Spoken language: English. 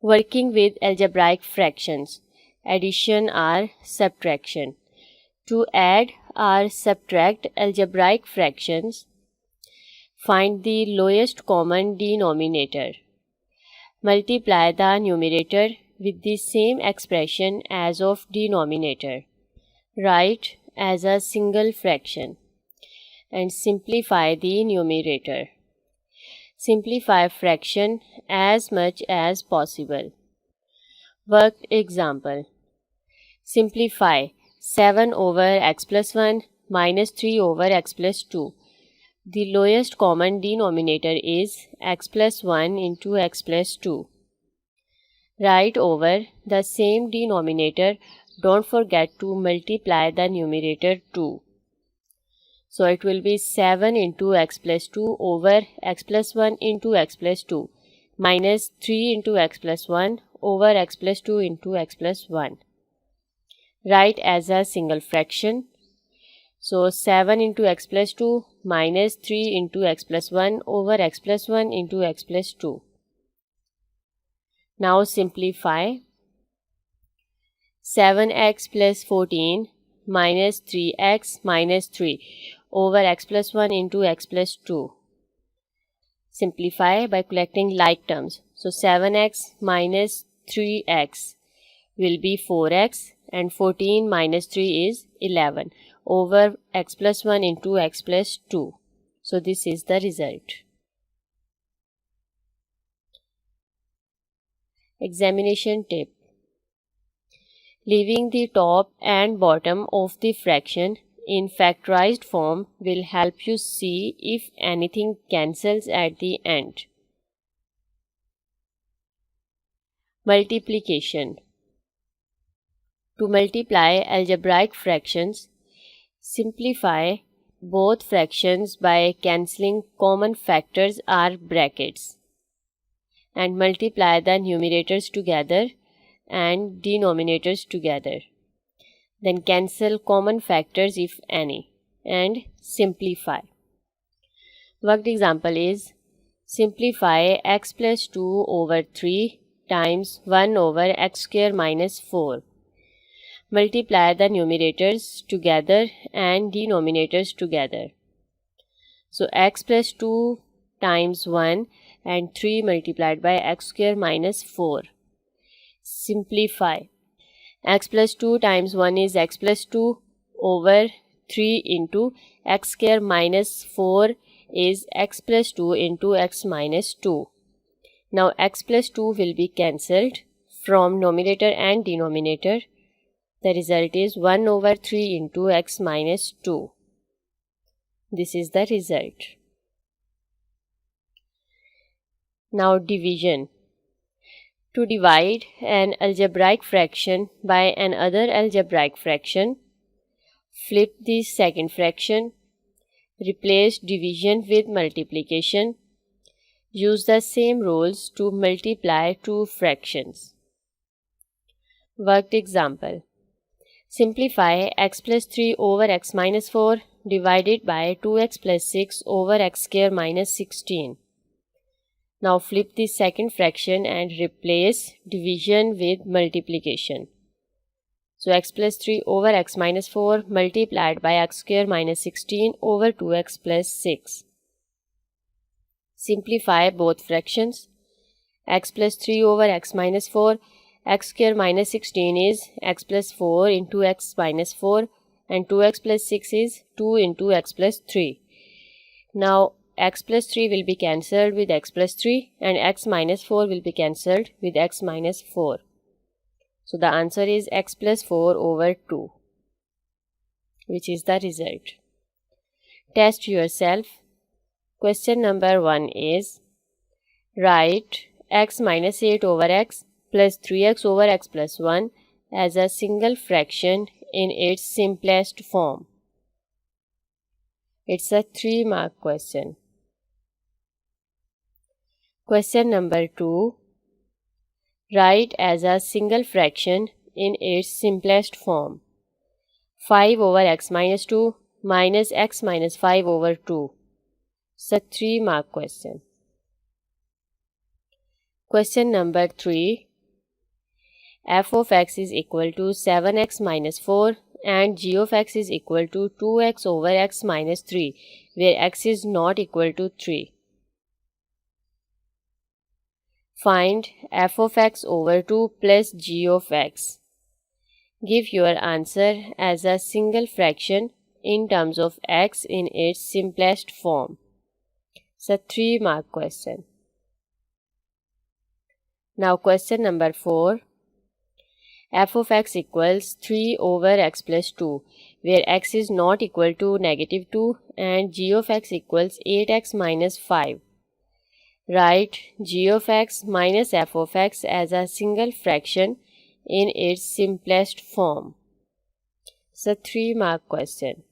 Working with algebraic fractions, addition or subtraction. To add or subtract algebraic fractions, find the lowest common denominator. Multiply the numerator with the same expression as of denominator. Write as a single fraction and simplify the numerator. Simplify fraction as much as possible. Worked example. Simplify 7 over x plus 1 minus 3 over x plus 2. The lowest common denominator is x plus 1 into x plus 2. Write over the same denominator. Don't forget to multiply the numerator too. So it will be 7 into x plus 2 over x plus 1 into x plus 2 minus 3 into x plus 1 over x plus 2 into x plus 1. Write as a single fraction. So 7 into x plus 2 minus 3 into x plus 1 over x plus 1 into x plus 2. Now simplify. 7x plus 14 minus 3x minus 3 over x plus 1 into x plus 2. Simplify by collecting like terms. So 7x minus 3x will be 4x and 14 minus 3 is 11 over x plus 1 into x plus 2. So this is the result. Examination tip. Leaving the top and bottom of the fraction in factorized form will help you see if anything cancels at the end. Multiplication. To multiply algebraic fractions, simplify both fractions by cancelling common factors or brackets and multiply the numerators together and denominators together. Then cancel common factors if any and simplify. Worked example is simplify x plus 2 over 3 times 1 over x square minus 4. Multiply the numerators together and denominators together. So x plus 2 times 1 and 3 multiplied by x square minus 4. Simplify. X plus 2 times 1 is x plus 2 over 3 into x square minus 4 is x plus 2 into x minus 2. Now x plus 2 will be cancelled from numerator and denominator. The result is 1 over 3 into x minus 2. This is the result. Now division. To divide an algebraic fraction by another algebraic fraction, flip the second fraction, replace division with multiplication. Use the same rules to multiply two fractions. Worked example. Simplify x plus 3 over x minus 4 divided by 2x plus 6 over x square minus 16. Now flip the second fraction and replace division with multiplication. So x plus 3 over x minus 4 multiplied by x square minus 16 over 2x plus 6. Simplify both fractions. X plus 3 over x minus 4, x square minus 16 is x plus 4 into x minus 4 and 2x plus 6 is 2 into x plus 3. Now x plus 3 will be cancelled with x plus 3 and x minus 4 will be cancelled with x minus 4. So the answer is x plus 4 over 2, which is the result. Test yourself. Question number 1 is, write x minus 8 over x plus 3x over x plus 1 as a single fraction in its simplest form. It's a 3-mark question. Question number 2. Write as a single fraction in its simplest form. 5 over x minus 2 minus x minus 5 over 2. It's a 3-mark question. Question number 3. f of x is equal to 7x minus 4 and g of x is equal to 2x over x minus 3, where x is not equal to 3. Find f of x over 2 plus g of x. Give your answer as a single fraction in terms of x in its simplest form. It's a 3-mark question. Now question number 4. F of x equals 3 over x plus 2, where x is not equal to negative 2 and g of x equals 8x minus 5. Write g of x minus f of x as a single fraction in its simplest form. It's a 3-mark question.